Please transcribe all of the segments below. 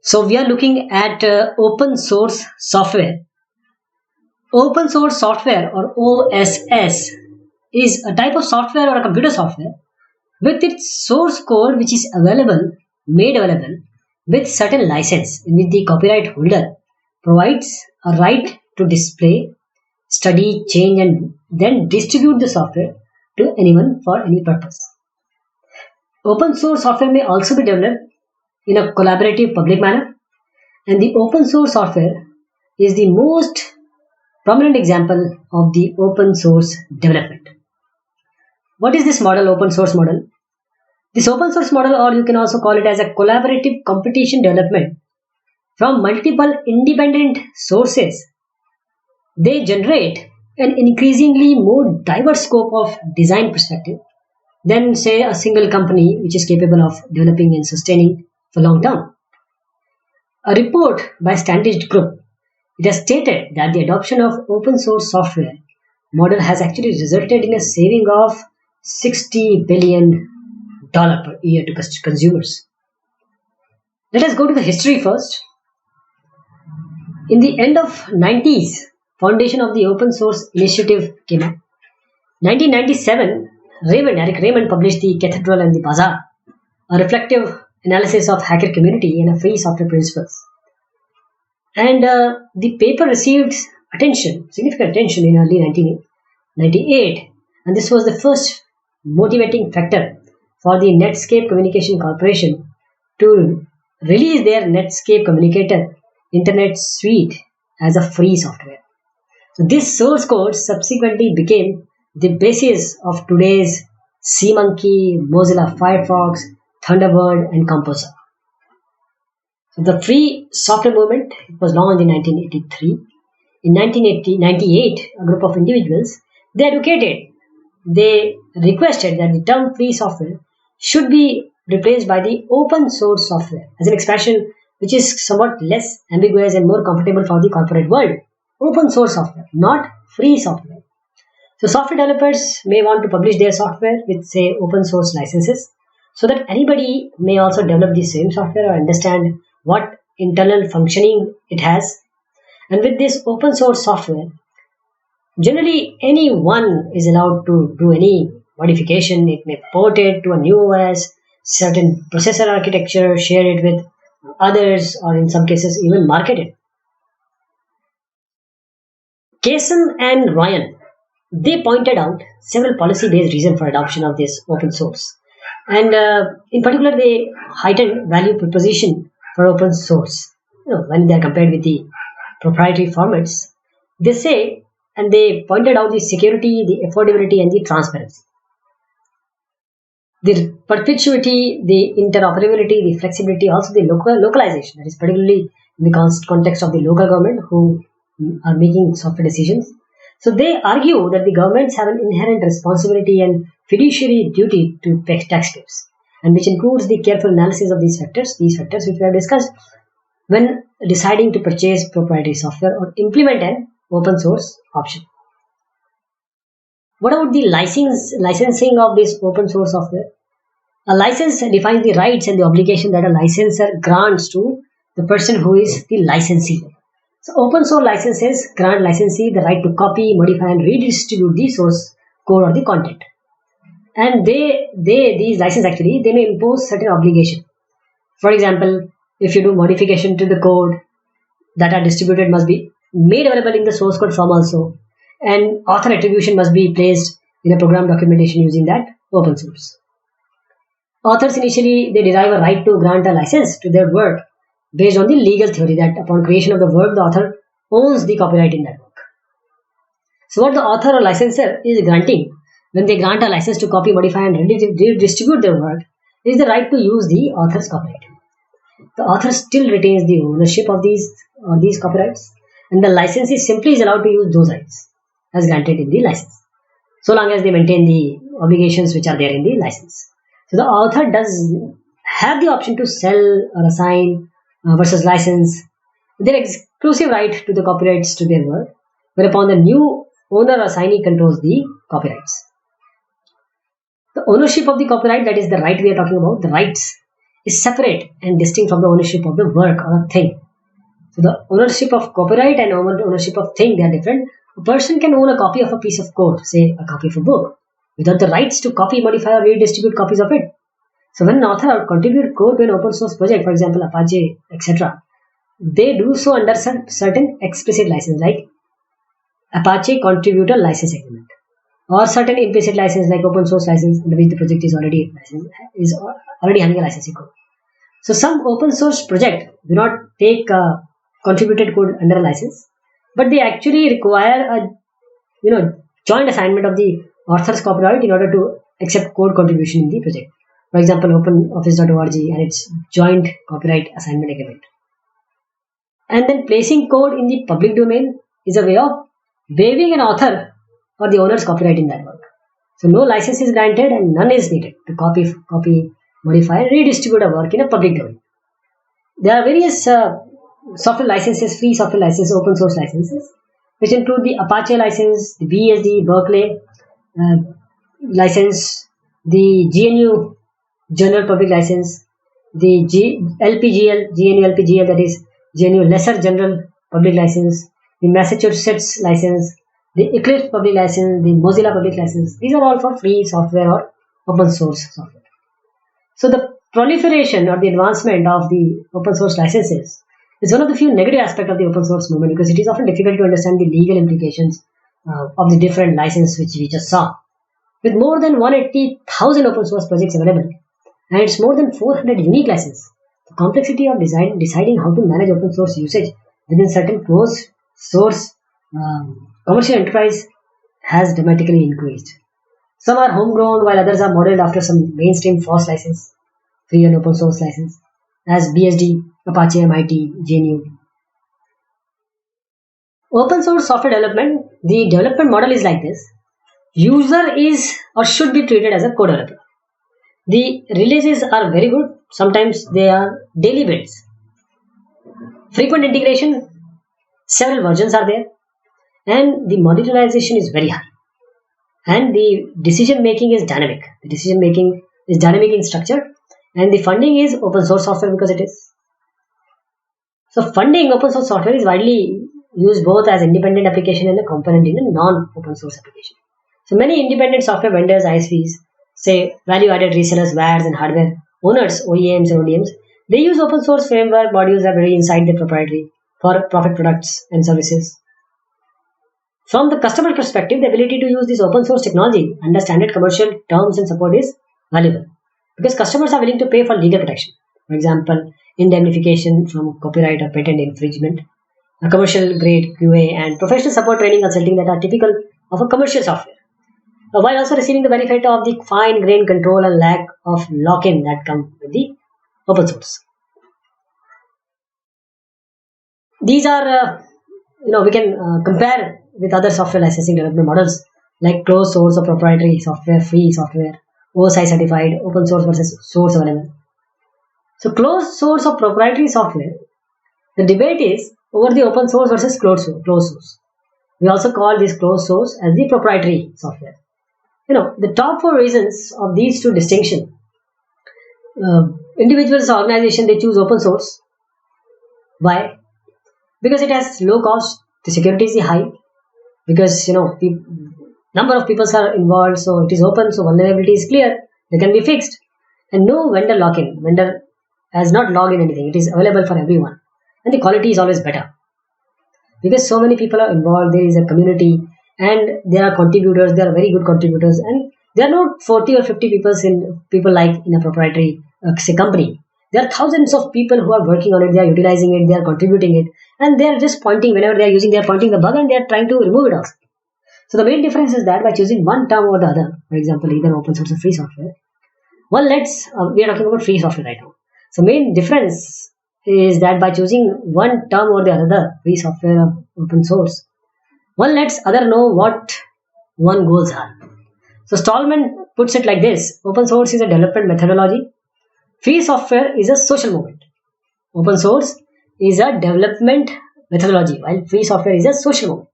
So we are looking at open source software. Open source software or OSS is a type of software or a computer software with its source code which is made available with certain license in which the copyright holder provides a right to display, study, change and then distribute the software to anyone for any purpose. Open source software may also be developed in a collaborative public manner, and the open source software is the most prominent example of the open source development. What is this model, open source model? This open source model, or you can also call it as a collaborative competition development from multiple independent sources, they generate an increasingly more diverse scope of design perspective than, say, a single company which is capable of developing and sustaining for long term. A report by Standish Group, it has stated that the adoption of open source software model has actually resulted in a saving of $60 billion per year to consumers. Let us go to the history first. In the end of 90s, foundation of the open source initiative came up. 1997, Eric Raymond published The Cathedral and the Bazaar, a reflective analysis of hacker community and a free software principles. And the paper received significant attention in early 1998, and this was the first motivating factor for the Netscape Communication Corporation to release their Netscape Communicator Internet Suite as a free software. So this source code subsequently became the basis of today's SeaMonkey, Mozilla Firefox, Thunderbird, and Composer. So the free software movement was launched in 1983. In 1998, a group of individuals, they requested that the term free software should be replaced by the open source software as an expression which is somewhat less ambiguous and more comfortable for the corporate world. Open source software, not free software. So software developers may want to publish their software with, say, open source licenses so that anybody may also develop the same software or understand what internal functioning it has. And with this open source software, generally anyone is allowed to do any modification. It may port it to a new OS, certain processor architecture, share it with others, or in some cases even market it. Kaysen and Ryan, they pointed out several policy-based reasons for adoption of this open source. And in particular, they heightened value proposition for open source. When they are compared with the proprietary formats, they say, and they pointed out the security, the affordability, and the transparency. The perpetuity, the interoperability, the flexibility, also the localization, that is particularly in the context of the local government who are making software decisions. So they argue that the governments have an inherent responsibility and fiduciary duty to taxpayers, and which includes the careful analysis of these factors which we have discussed when deciding to purchase proprietary software or implement an open source option. What about the licensing of this open source software? A license defines the rights and the obligation that a licensor grants to the person who is the licensee. So open source licenses grant licensee the right to copy, modify and redistribute the source code or the content. And these licenses actually, they may impose certain obligation. For example, if you do modification to the code that are distributed must be made available in the source code form also, and author attribution must be placed in a program documentation using that open source. Authors initially, they derive a right to grant a license to their work based on the legal theory that upon creation of the work, the author owns the copyright in that work. So what the author or licensor is granting when they grant a license to copy, modify and redistribute their work is the right to use the author's copyright. The author still retains the ownership of these copyrights, and the licensee simply is allowed to use those rights as granted in the license, so long as they maintain the obligations which are there in the license. So the author does have the option to sell or assign versus license their exclusive right to the copyrights to their work, whereupon the new owner or assignee controls the copyrights. The ownership of the copyright, that is the right we are talking about, the rights, is separate and distinct from the ownership of the work or a thing. So the ownership of copyright and ownership of thing, they are different. A person can own a copy of a piece of code, say a copy of a book, without the rights to copy, modify, or redistribute copies of it. So when an author contributes code to an open source project, for example Apache, etc., they do so under certain explicit license like Apache Contributor License Agreement, or certain implicit license like open source license under which the project is already having a licensing code. So some open source project do not take contributed code under a license, but they actually require a joint assignment of the author's copyright in order to accept code contribution in the project. For example, OpenOffice.org and its joint copyright assignment agreement. And then placing code in the public domain is a way of waiving an author or the owner's copyright in that work. So no license is granted and none is needed to copy, modify, and redistribute a work in a public domain. There are various software licenses, free software licenses, open source licenses, which include the Apache license, the BSD, Berkeley license, the GNU General Public License, the GNU LPGL, that is GNU Lesser General Public License, the Massachusetts license, the Eclipse Public License, the Mozilla Public License. These are all for free software or open source software. So the proliferation or the advancement of the open source licenses is one of the few negative aspects of the open source movement, because it is often difficult to understand the legal implications of the different licenses which we just saw. With more than 180,000 open source projects available and it's more than 400 unique licenses, the complexity of deciding how to manage open source usage within certain closed source commercial enterprise has dramatically increased. Some are homegrown while others are modeled after some mainstream FOSS license, free and open source license, as BSD, Apache, MIT, GNU. Open source software development, the development model is like this. User is or should be treated as a co-developer. The releases are very good. Sometimes they are daily builds. Frequent integration, several versions are there, and the modularization is very high. And the decision making is dynamic. The decision making is dynamic in structure, and the funding is open source software because it is. So funding open source software is widely used both as independent application and a component in a non-open source application. So many independent software vendors, ISVs, say value-added resellers, wares and hardware owners, OEMs and ODMs, they use open source framework modules that are very inside their proprietary for profit products and services. From the customer perspective, the ability to use this open source technology under standard commercial terms and support is valuable, because customers are willing to pay for legal protection. For example, indemnification from copyright or patent infringement, a commercial grade QA, and professional support training consulting that are typical of a commercial software, while also receiving the benefit of the fine-grained control and lack of lock-in that come with the open source. These are, we can compare with other software licensing development models like closed source or proprietary software, free software, OSI certified, open source versus source available. So closed source or proprietary software, the debate is over the open source versus closed source. We also call this closed source as the proprietary software. The top 4 reasons of these two distinctions. Individuals or organizations, they choose open source. Why? Because it has low cost, the security is high, because number of people are involved, so it is open, so vulnerability is clear, they can be fixed, and no vendor lock-in. Vendor has not logged in anything, it is available for everyone, and the quality is always better because so many people are involved. There is a community and there are contributors, there are very good contributors, and there are not 40 or 50 people like in a proprietary company. There are thousands of people who are working on it, they are utilizing it, they are contributing it, and they are just pointing, whenever they are using, they are pointing the bug and they are trying to remove it also. So the main difference is that by choosing one term over the other, for example, either open source or free software, we are talking about free software right now. So main difference is that by choosing one term over the other, free software or open source, one lets other know what one goals are. So Stallman puts it like this: open source is a development methodology, free software is a social movement. Open source is a development methodology, while free software is a social movement.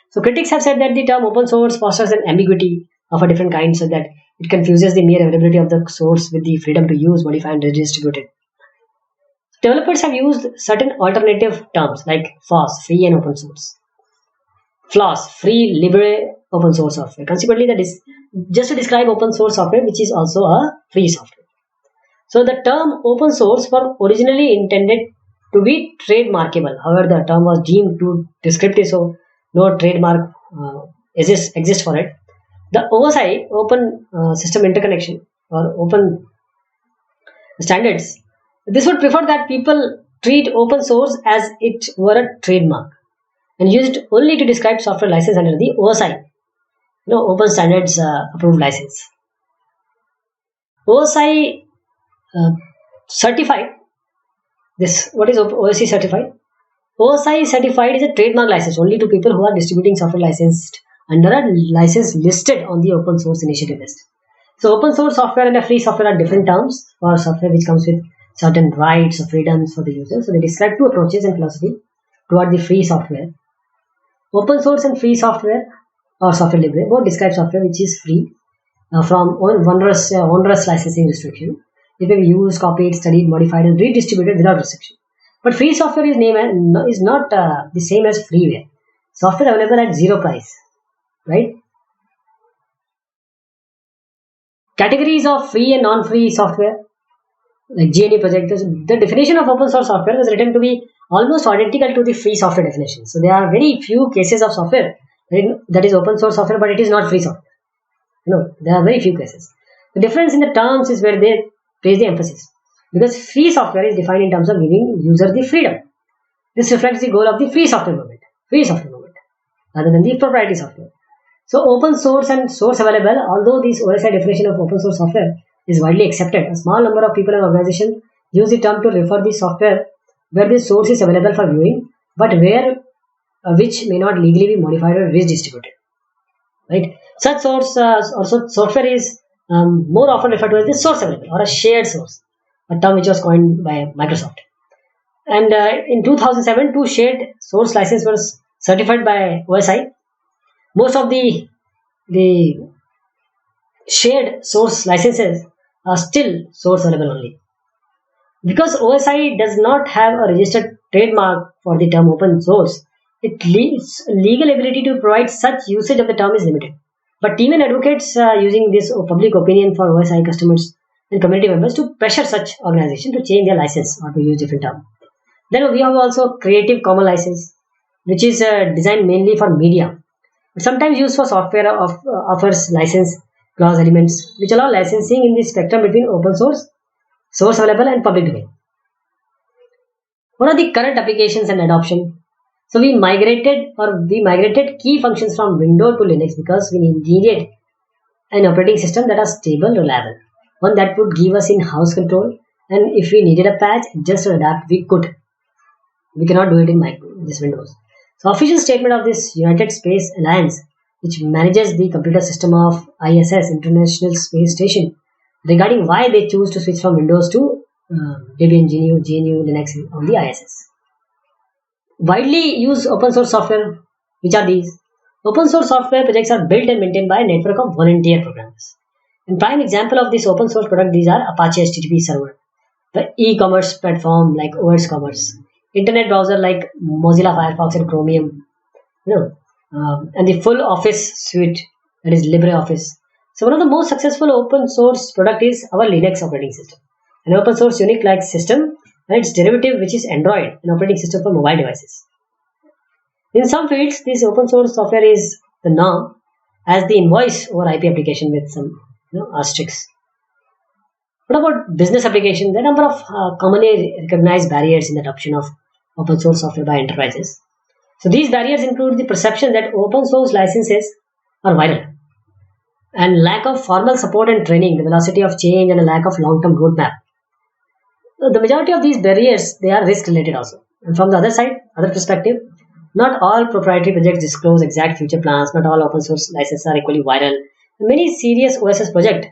So critics have said that the term open source fosters an ambiguity of a different kind, so that it confuses the mere availability of the source with the freedom to use, modify and redistribute it. Developers have used certain alternative terms like FOSS, free and open source, FLOSS, free, libre, open source software. Consequently, that is just to describe open source software, which is also a free software. So the term open source was originally intended to be trademarkable. However, the term was deemed too descriptive, so no trademark exists for it. The OSI, Open System Interconnection, or Open Standards, this would prefer that people treat open source as it were a trademark and use it only to describe software license under the OSI, Open Standards Approved License. OSI certified this. What is OSI certified? OSI certified is a trademark license only to people who are distributing software licensed under a license listed on the open source initiative list. So open source software and a free software are different terms for software which comes with certain rights or freedoms for the user. So they describe two approaches in philosophy toward the free software. Open source and free software or software libre both describe software which is free from onerous licensing restriction. It may be used, copied, studied, modified, and redistributed without restriction. But free software is not the same as freeware. Software available at zero price, right? Categories of free and non-free software, like GNU project. The definition of open source software was written to be almost identical to the free software definition. So there are very few cases of software that is open source software, but it is not free software. There are very few cases. The difference in the terms is where they place the emphasis. Because free software is defined in terms of giving user the freedom. This reflects the goal of the free software movement, rather than the proprietary software. So open source and source available, although this OSI definition of open source software is widely accepted, a small number of people and organizations use the term to refer the software where the source is available for viewing, but where which may not legally be modified or redistributed. Right? Such source also software is more often referred to as the source available or a shared source, a term which was coined by Microsoft. And in 2007, two shared source licenses were certified by OSI. Most of the shared source licenses are still source available only. Because OSI does not have a registered trademark for the term open source, its legal ability to provide such usage of the term is limited. But team and advocates using this public opinion for OSI customers and community members to pressure such organizations to change their license or to use different term. Then we have also Creative Commons license, which is designed mainly for media, but sometimes used for software offers license clause elements which allow licensing in the spectrum between open source, source available, and public domain. What are the current applications and adoption? So we migrated key functions from Windows to Linux because we needed an operating system that is stable, reliable, one that would give us in-house control, and if we needed a patch just to adapt, we could. We cannot do it in this Windows. So official statement of this United Space Alliance, which manages the computer system of ISS, International Space Station, regarding why they choose to switch from Windows to Debian, GNU, Linux on the ISS. Widely used open source software, which are these? Open source software projects are built and maintained by a network of volunteer programmers. In prime example of this open source product, these are Apache HTTP server, the e-commerce platform like OS Commerce, internet browser like Mozilla Firefox and Chromium, and the full Office suite, that is LibreOffice. So one of the most successful open source product is our Linux operating system, an open source Unix-like system, and its derivative, which is Android, an operating system for mobile devices. In some fields, this open source software is the norm, as the invoice over IP application with some asterisks. What about business application? There are a number of commonly recognized barriers in the adoption of open source software by enterprises. So these barriers include the perception that open source licenses are viral, and lack of formal support and training, the velocity of change, and a lack of long-term roadmap. The majority of these barriers, they are risk related also. And from the other perspective, not all proprietary projects disclose exact future plans. Not all open source licenses are equally viral. Many serious OSS projects,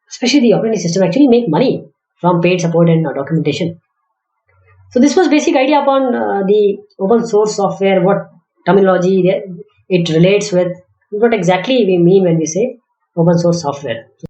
especially the operating system, actually make money from paid support and documentation. So this was basic idea upon the open source software, what terminology it relates with, what exactly we mean when we say open source software.